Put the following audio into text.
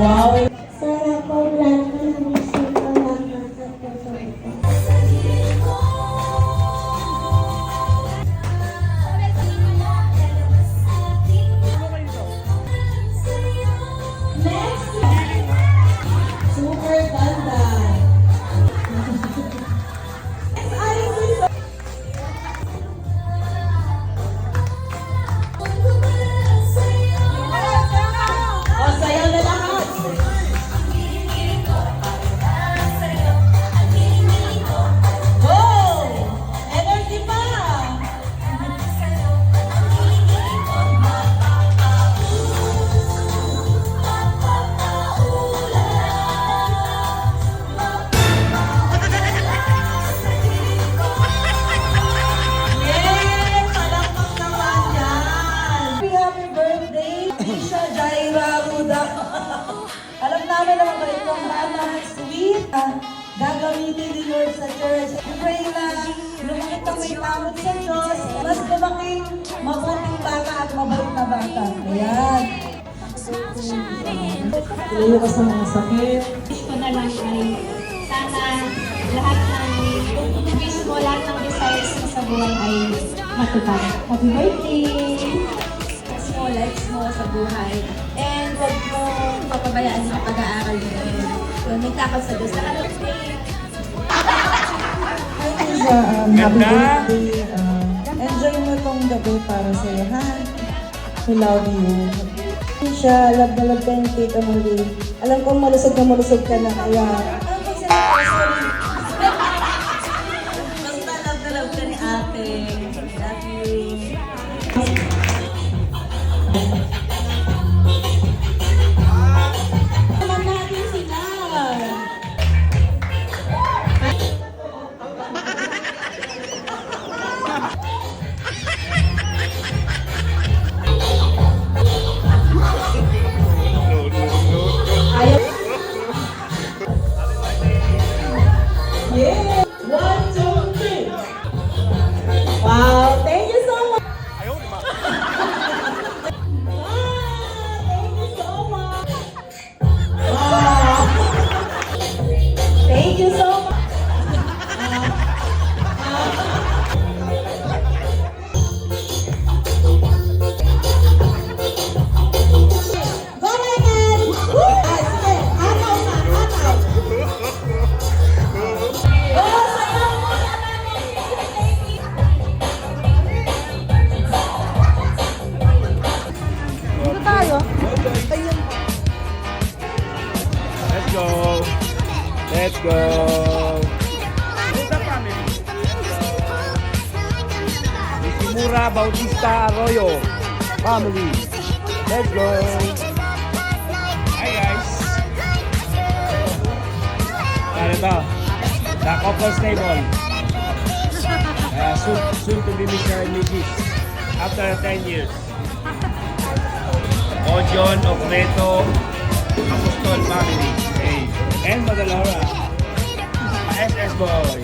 Wow! Sana po lahat ng gusto ko nakakatutunan ko. Super ganda! O, sayaw na lahat! Go! Energy pa! Yes! Palakpak naman yan! Happy birthday, Tisha Jaira Ruda! Alam namin naman ba itong bata, sweet, gagamitin ni Lord sa church. I pray na lumikit ang may tamot sa Diyos, mas lumaking mabuting bata at mabait na bata. Ayan. Ilayo ka sa mga sakit. Wish ko na lang ay sana lahat ng wish mo, lahat ng desires mo sa buhay ay matupad. Happy birthday! Mo, likes mo sa buhay. And huwag mo papabayaan sa pag-aaral mo. Kung nagtakal sa Diyos, nakalapit. Tisha, happy birthday. Enjoy mo tong gabi para sa'yo, ha? We love you. Tisha, love na love ka yung tita mo rin. Alam kong malusog ka na, kaya... Basta love na love ka ni ate. Love you. Naman natin sila. Yeah! 1, 2, 3! Wow! Thank you so much! Thank you so much! Wow! Thank you so much! Go, Megan! Woo! Sige, ataw na, ataw! Oh, sayaw mo na namin! Dito tayo. Let's go! Let's go! Who's the family? Ishimura Bautista Arroyo family. Let's go! Hi guys! Ano to? The couple's table. Soon to be Mr. and Mrs. After 10 years. Ojon, Ocreto, Apostol family. Okay. And Madalora. SS boy.